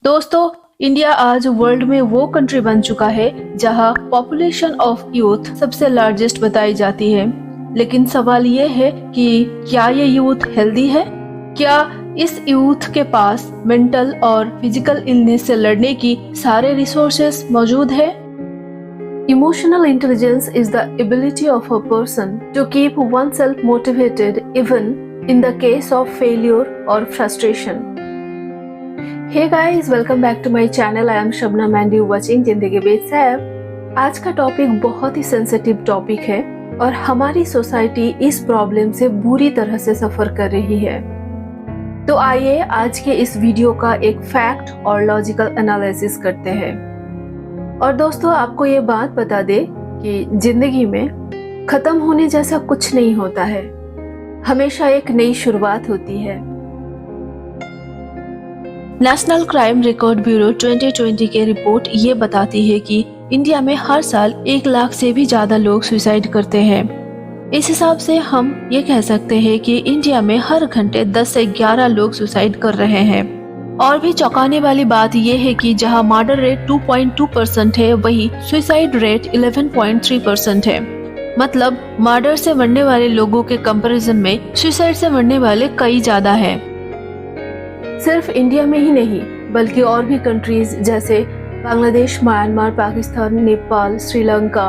दोस्तों, इंडिया आज वर्ल्ड में वो कंट्री बन चुका है जहां पॉपुलेशन ऑफ यूथ सबसे लार्जेस्ट बताई जाती है। लेकिन सवाल ये है कि क्या ये यूथ हेल्दी है? क्या इस यूथ के पास मेंटल और फिजिकल इलनेस से लड़ने की सारे रिसोर्सेस मौजूद है? Emotional intelligence is the ability of a person to keep oneself motivated even in the case of failure or frustration. Hey guys, welcome back to my channel. I am Shabnam and you watching जिंदगी with Saif. आज का topic बहुत ही sensitive topic है और हमारी society इस problem से बुरी तरह से सफर कर रही है। तो आइए आज के इस वीडियो का एक फैक्ट और लॉजिकल एनालिसिस करते हैं। और दोस्तों, आपको ये बात बता दे कि जिंदगी में खत्म होने जैसा कुछ नहीं होता है, हमेशा एक नई शुरुआत होती है। नेशनल क्राइम रिकॉर्ड ब्यूरो 2020 के रिपोर्ट ये बताती है कि इंडिया में हर साल 1 लाख से भी ज्यादा लोग सुसाइड करते हैं। इस हिसाब से हम ये कह सकते हैं कि इंडिया में हर घंटे 10 से 11 लोग सुसाइड कर रहे हैं। और भी चौंकाने वाली बात यह है कि जहां मर्डर रेट 2.2% है, वही सुसाइड रेट 11.3% है। मतलब मर्डर से मरने वाले लोगों के कंपैरिजन में सुसाइड से मरने वाले कई ज्यादा है। सिर्फ इंडिया में ही नहीं बल्कि और भी कंट्रीज जैसे बांग्लादेश, म्यांमार, पाकिस्तान, नेपाल, श्रीलंका,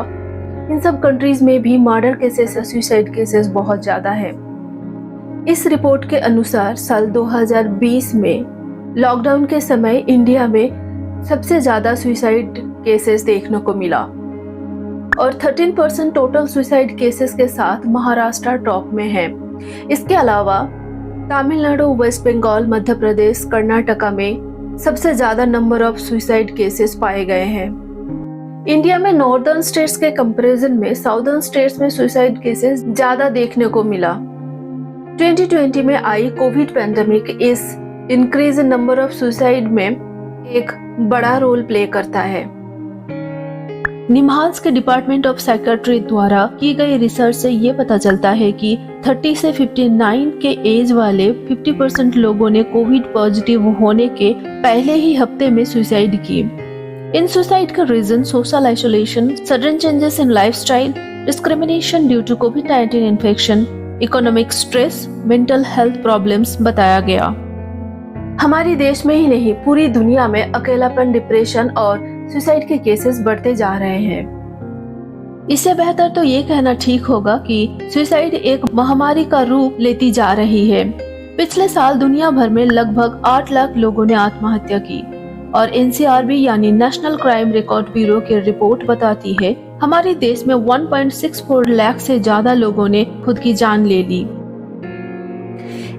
इन सब कंट्रीज में भी मर्डर केसेस या सुसाइड केसेस बहुत ज्यादा है। इस रिपोर्ट के अनुसार साल 2020 में लॉकडाउन के समय इंडिया में सबसे ज्यादा सुसाइड केसेस देखने को मिला और 13% टोटल सुसाइड केसेस के साथ महाराष्ट्र टॉप में है। इसके अलावा तमिलनाडु, वेस्ट बंगाल, मध्य प्रदेश, कर्नाटका में सबसे ज्यादा नंबर ऑफ सुसाइड केसेस पाए गए हैं। इंडिया में नॉर्दर्न स्टेट्स के कंपैरिजन में साउदर्न स्टेट्स में सुसाइड केसेस ज्यादा देखने को मिला। 2020 में आई कोविड पैंडेमिक इस increase in number of suicide में एक बड़ा रोल प्ले करता है। निम्हांस के डिपार्टमेंट ऑफ साइकेट्री द्वारा की गई रिसर्च से ये पता चलता है कि 30 से 59 के एज वाले 50% लोगों ने कोविड पॉजिटिव होने के पहले ही हफ्ते में सुसाइड की। इन सुसाइड का reason social isolation, sudden changes in lifestyle, discrimination due to कोविड-19 infection, economic stress, mental health problems बताया गया। हमारे देश में ही नहीं पूरी दुनिया में अकेलापन, डिप्रेशन और सुसाइड के केसेस बढ़ते जा रहे हैं। इससे बेहतर तो ये कहना ठीक होगा कि सुसाइड एक महामारी का रूप लेती जा रही है। पिछले साल दुनिया भर में लगभग 8 लाख लोगों ने आत्महत्या की और NCRB यानी नेशनल क्राइम रिकॉर्ड ब्यूरो की रिपोर्ट बताती है हमारे देश में 1.64 लाख से ज्यादा लोगों ने खुद की जान ले ली।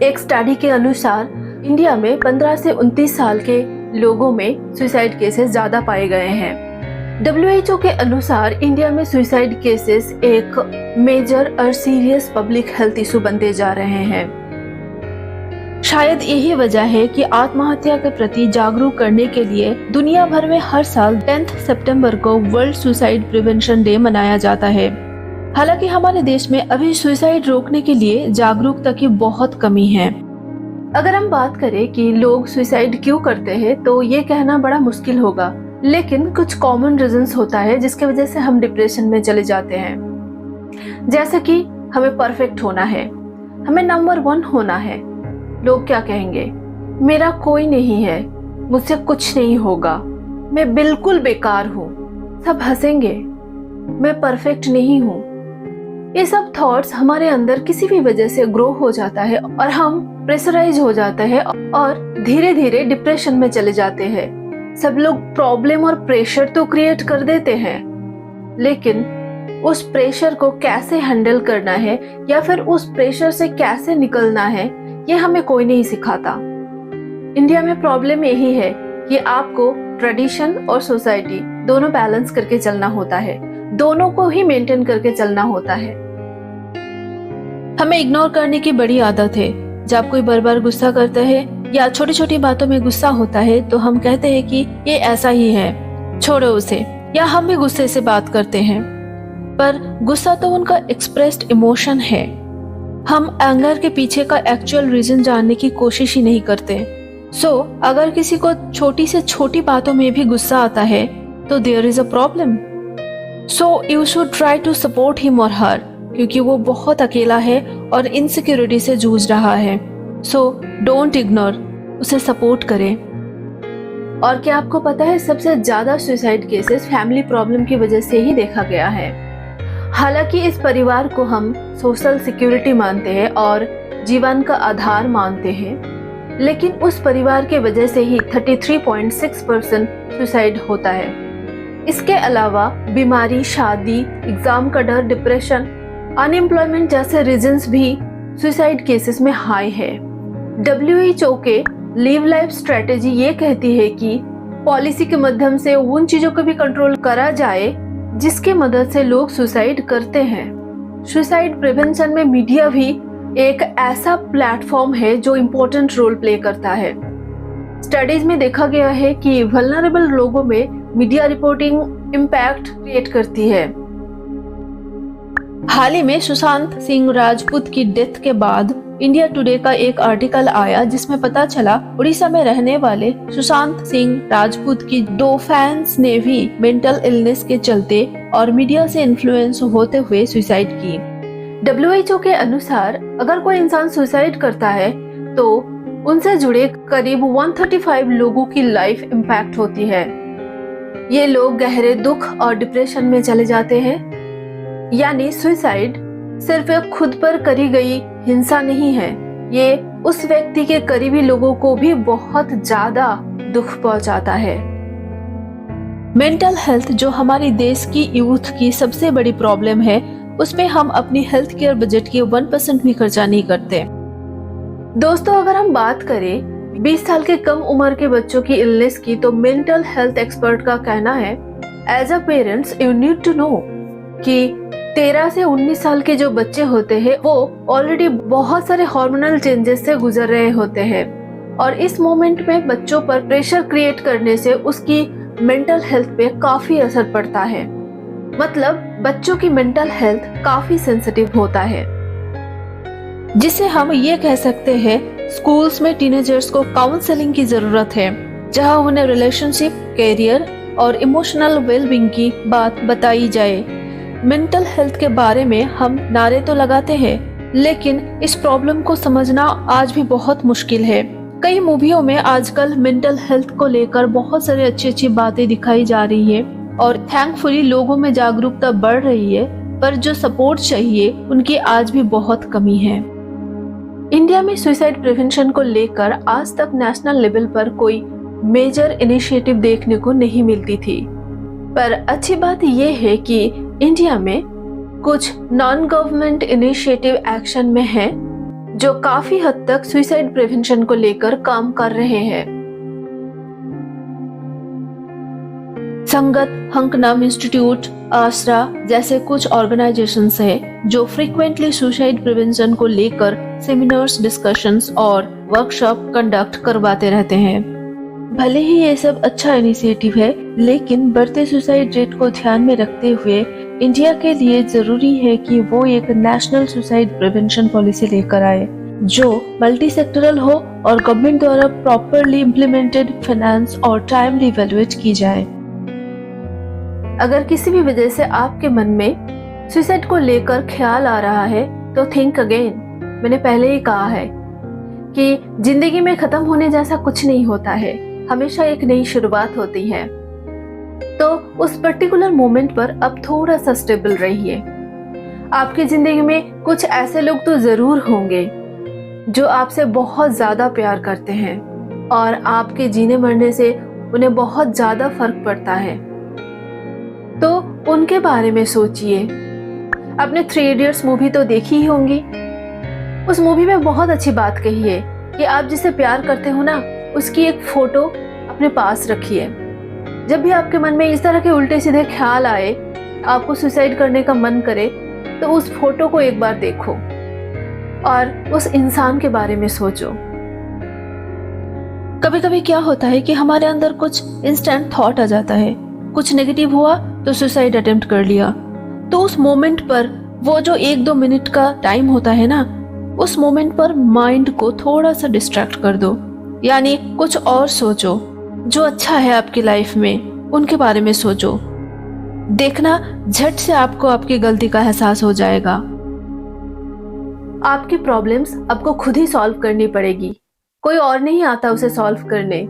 एक स्टडी के अनुसार इंडिया में 15 से 29 साल के लोगों में सुसाइड केसेस ज्यादा पाए गए हैं। WHO के अनुसार इंडिया में सुसाइड केसेस एक मेजर और सीरियस पब्लिक हेल्थ इशू बनते जा रहे हैं। शायद यही वजह है कि आत्महत्या के प्रति जागरूक करने के लिए दुनिया भर में हर साल 10 सितंबर को वर्ल्ड सुसाइड प्रिवेंशन डे मनाया जाता है। हालांकि हमारे देश में अभी सुसाइड रोकने के लिए जागरूकता की बहुत कमी है। अगर हम बात करें कि लोग सुसाइड क्यों करते हैं तो ये कहना बड़ा मुश्किल होगा, लेकिन कुछ कॉमन रीजंस होता है जिसके वजह से हम डिप्रेशन में चले जाते हैं। जैसे कि हमें परफेक्ट होना है, हमें नंबर 1 होना है। लोग क्या कहेंगे, मेरा कोई नहीं है, मुझसे कुछ नहीं होगा, मैं बिल्कुल बेकार हूँ, सब हंसेंगे, मैं परफेक्ट नहीं हूँ। ये सब थॉट्स हमारे अंदर किसी भी वजह से ग्रो हो जाता है और हम प्रेशराइज हो जाते हैं और धीरे धीरे डिप्रेशन में चले जाते हैं। सब लोग प्रॉब्लम और प्रेशर तो क्रिएट कर देते हैं, लेकिन उस प्रेशर को कैसे हैंडल करना है या फिर उस प्रेशर से कैसे निकलना है, ये हमें कोई नहीं सिखाता। इंडिया में प्रॉब्लम यही है कि आपको ट्रेडिशन और सोसाइटी दोनों बैलेंस करके चलना होता है, दोनों को ही मेंटेन करके चलना होता है। हमें इग्नोर करने की बड़ी आदत है। जब कोई बार बार गुस्सा करता है या छोटी छोटी बातों में गुस्सा होता है तो हम कहते हैं कि ये ऐसा ही है, छोड़ो उसे, या हम भी गुस्से से बात करते हैं। पर गुस्सा तो उनका एक्सप्रेस्ड इमोशन है। हम एंगर के पीछे का एक्चुअल रीजन जानने की कोशिश ही नहीं करते। अगर किसी को छोटी से छोटी बातों में भी गुस्सा आता है तो there is a problem. You should try to support him और हर, क्योंकि वो बहुत अकेला है और इनसिक्योरिटी से जूझ रहा है। डोंट इग्नोर, उसे सपोर्ट करें। और क्या आपको पता है, सबसे ज्यादा सुसाइड केसेस फैमिली प्रॉब्लम की वजह से ही देखा गया है। हालांकि इस परिवार को हम सोशल सिक्योरिटी मानते हैं और जीवन का आधार मानते हैं, लेकिन उस परिवार के वजह से ही 33.6% सुसाइड होता है। इसके अलावा बीमारी, शादी, एग्जाम का डर, डिप्रेशन, अनएम्प्लॉयमेंट जैसे रीजंस भी सुसाइड केसेस में हाई है। WHO के लिव लाइफ स्ट्रेटेजी ये कहती है कि पॉलिसी के माध्यम से उन चीजों को भी कंट्रोल करा जाए जिसके मदद से लोग सुसाइड करते हैं। सुसाइड प्रिवेंशन में मीडिया भी एक ऐसा प्लेटफॉर्म है जो इम्पोर्टेंट रोल प्ले करता है। स्टडीज में देखा गया है कि वल्नरेबल लोगों में मीडिया रिपोर्टिंग इम्पैक्ट क्रिएट करती है। हाल ही में सुशांत सिंह राजपूत की डेथ के बाद इंडिया टुडे का एक आर्टिकल आया जिसमें पता चला उड़ीसा में रहने वाले सुशांत सिंह राजपूत की 2 फैंस ने भी मेंटल इलनेस के चलते और मीडिया से इन्फ्लुएंस होते हुए सुसाइड की। WHO के अनुसार अगर कोई इंसान सुसाइड करता है तो उनसे जुड़े करीब 135 लोगों की लाइफ इम्पैक्ट होती है। ये लोग गहरे दुख और डिप्रेशन में चले जाते हैं। यानी सुसाइड सिर्फ खुद पर करी गई हिंसा नहीं है, ये उस व्यक्ति के करीबी लोगों को भी बहुत ज्यादा दुख पहुंचाता है। मेंटल हेल्थ जो हमारी देश की यूथ की सबसे बड़ी प्रॉब्लम है, उसमें हम अपनी हेल्थ केयर बजट की 1% भी खर्चा नहीं करते। दोस्तों, अगर हम बात करें 20 साल के कम उम्र के बच्चों की इलनेस की, तो मेंटल हेल्थ एक्सपर्ट का कहना है, as a parents you need to know कि 13 से 19 साल के जो बच्चे होते हैं वो ऑलरेडी बहुत सारे हार्मोनल चेंजेस से गुजर रहे होते हैं और इस मोमेंट में बच्चों पर प्रेशर क्रिएट करने से उसकी मेंटल हेल्थ पे काफी असर पड़ता है। मतलब बच्चों की मेंटल हेल्थ काफी सेंसिटिव होता है, जिसे हम ये कह सकते हैं स्कूल्स में टीनेजर्स को काउंसलिंग की जरूरत है, जहां उन्हें रिलेशनशिप, कैरियर और इमोशनल वेलबींग की बात बताई जाए। मेंटल हेल्थ के बारे में हम नारे तो लगाते हैं, लेकिन इस प्रॉब्लम को समझना आज भी बहुत मुश्किल है। कई मूवियों में आजकल मेंटल हेल्थ को लेकर बहुत सारी अच्छी बातें दिखाई जा रही है और थैंकफुली लोगों में जागरूकता बढ़ रही है, पर जो सपोर्ट चाहिए उनकी आज भी बहुत कमी है। इंडिया में सुसाइड प्रिवेंशन को लेकर आज तक नेशनल लेवल पर कोई मेजर इनिशिएटिव देखने को नहीं मिलती थी, पर अच्छी बात यह है कि इंडिया में कुछ नॉन गवर्नमेंट इनिशिएटिव एक्शन में है जो काफी हद तक सुसाइड प्रिवेंशन को लेकर काम कर रहे हैं। संगत, हंकनाम इंस्टीट्यूट, आसरा जैसे कुछ ऑर्गेनाइजेशंस हैं जो फ्रीक्वेंटली सुसाइड प्रिवेंशन को लेकर सेमिनार्स, डिस्कशंस और वर्कशॉप कंडक्ट करवाते रहते हैं। भले ही ये सब अच्छा इनिशिएटिव है, लेकिन बढ़ते सुसाइड रेट को ध्यान में रखते हुए इंडिया के लिए जरूरी है कि वो एक नेशनल सुसाइड प्रिवेंशन पॉलिसी लेकर आए जो मल्टी सेक्टरल हो और गवर्नमेंट द्वारा प्रॉपरली इम्प्लीमेंटेड, फाइनेंस और टाइमली इवैल्यूएट की जाए। अगर किसी भी वजह से आपके मन में सुसाइड को लेकर ख्याल आ रहा है तो थिंक अगेन। मैंने पहले ही कहा है कि जिंदगी में खत्म होने जैसा कुछ नहीं होता है, हमेशा एक नई शुरुआत होती है। तो उस पर्टिकुलर मोमेंट पर अब थोड़ा सा स्टेबल रहिए। आपकी जिंदगी में कुछ ऐसे लोग तो जरूर होंगे जो आपसे बहुत ज्यादा प्यार करते हैं और आपके जीने मरने से उन्हें बहुत ज्यादा फर्क पड़ता है, तो उनके बारे में सोचिए। आपने 3 इडियट्स मूवी तो देखी ही होंगी। उस मूवी में बहुत अच्छी बात कही है कि आप जिसे प्यार करते हो ना, उसकी एक फोटो अपने पास रखिए। जब भी आपके मन में इस तरह के उल्टे सीधे ख्याल आए, आपको सुसाइड करने का मन करे, तो उस फोटो को एक बार देखो और उस इंसान के बारे में सोचो। कभी कभी क्या होता है कि हमारे अंदर कुछ इंस्टेंट थॉट आ जाता है, कुछ नेगेटिव हुआ तो सुसाइड अटेम्प्ट कर लिया। तो उस मोमेंट पर वो जो 1-2 मिनट का टाइम होता है ना, उस मोमेंट पर माइंड को थोड़ा सा डिस्ट्रैक्ट कर दो। यानी कुछ और सोचो, जो अच्छा है आपकी लाइफ में उनके बारे में सोचो। देखना झट से आपको आपकी गलती का एहसास हो जाएगा। आपकी प्रॉब्लम्स आपको खुद ही सॉल्व करनी पड़ेगी, कोई और नहीं आता उसे सॉल्व करने।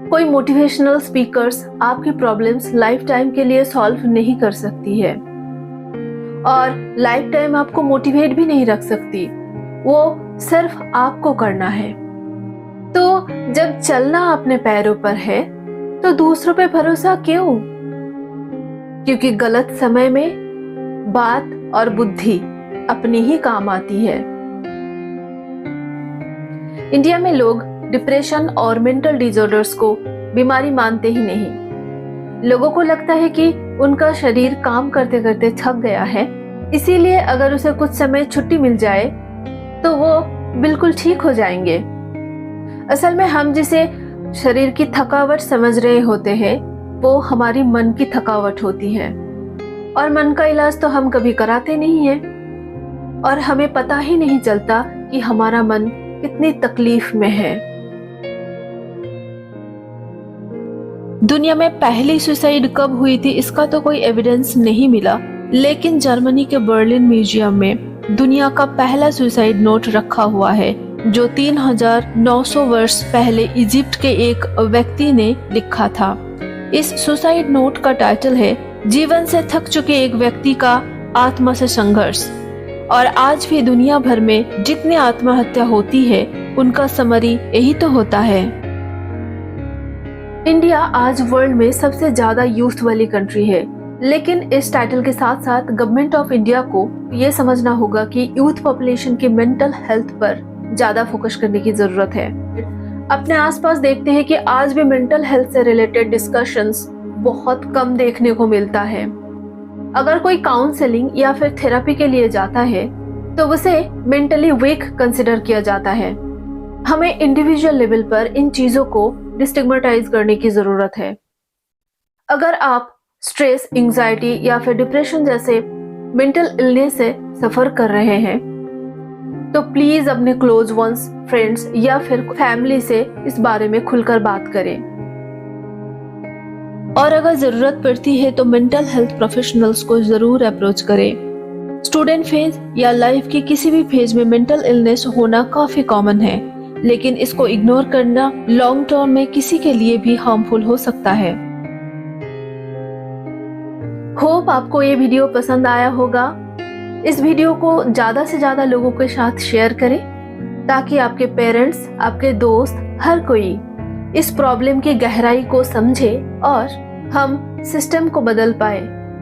कोई मोटिवेशनल स्पीकर्स आपकी प्रॉब्लम्स लाइफ टाइम के लिए सॉल्व नहीं कर सकती है और लाइफ टाइम आपको मोटिवेट भी नहीं रख सकती, वो सिर्फ आपको करना है। तो जब चलना अपने पैरों पर है तो दूसरों पे भरोसा क्यों? क्योंकि गलत समय में बात और बुद्धि अपनी ही काम आती है। इंडिया में लोग डिप्रेशन और मेंटल डिसऑर्डर्स को बीमारी मानते ही नहीं। लोगों को लगता है कि उनका शरीर काम करते करते थक गया है, इसीलिए अगर उसे कुछ समय छुट्टी मिल जाए तो वो बिल्कुल ठीक हो जाएंगे। असल में हम जिसे शरीर की थकावट समझ रहे होते हैं वो हमारी मन की थकावट होती है और मन का इलाज तो हम कभी कराते नहीं हैं और हमें पता ही नहीं चलता कि हमारा मन कितनी तकलीफ में है। दुनिया में पहली सुसाइड कब हुई थी इसका तो कोई एविडेंस नहीं मिला, लेकिन जर्मनी के बर्लिन म्यूजियम में दुनिया का पहला सुसाइड नोट रखा हुआ है जो 3900 वर्ष पहले इजिप्ट के एक व्यक्ति ने लिखा था। इस सुसाइड नोट का टाइटल है जीवन से थक चुके एक व्यक्ति का आत्मा से संघर्ष। और आज भी दुनिया भर में जितनी आत्महत्या होती है उनका समरी यही तो होता है। इंडिया आज वर्ल्ड में सबसे ज्यादा यूथ वाली कंट्री है, लेकिन इस टाइटल के साथ साथ गवर्नमेंट ऑफ इंडिया को ये समझना होगा कि यूथ पॉपुलेशन की मेंटल हेल्थ पर ज्यादा फोकस करने की जरूरत है। अपने आसपास देखते हैं कि आज भी मेंटल हेल्थ से रिलेटेड डिस्कशंस बहुत कम देखने को मिलता है। अगर कोई काउंसलिंग या फिर थेरेपी के लिए जाता है तो उसे मेंटली वीक कंसिडर किया जाता है। हमें इंडिविजुअल लेवल पर इन चीजों को डिस्टिग्मेटाइज करने की जरूरत है। अगर आप स्ट्रेस, एंजाइटी या फिर डिप्रेशन जैसे मेंटल इलनेस से सफर कर रहे हैं तो प्लीज अपने क्लोज वंस, फ्रेंड्स या फिर फैमिली से इस बारे में खुलकर बात करें। और अगर जरूरत पड़ती है तो मेंटल हेल्थ प्रोफेशनल्स को जरूर अप्रोच करें। स्टूडेंट फेज या लाइफ की किसी भी फेज में मेंटल इलनेस होना काफी कॉमन है, लेकिन इसको इग्नोर करना लॉन्ग टर्म में किसी के लिए भी हार्मफुल हो सकता है। होप आपको ये वीडियो पसंद आया होगा। इस वीडियो को ज्यादा से ज्यादा लोगों के साथ शेयर करें ताकि आपके पेरेंट्स, आपके दोस्त, हर कोई इस प्रॉब्लम की गहराई को समझे और हम सिस्टम को बदल पाए।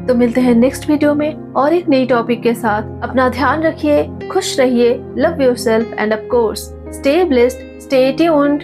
तो मिलते हैं नेक्स्ट वीडियो में और एक नई टॉपिक के साथ। अपना ध्यान रखिए, खुश रहिए, love yourself end of course stay blessed, stay tuned.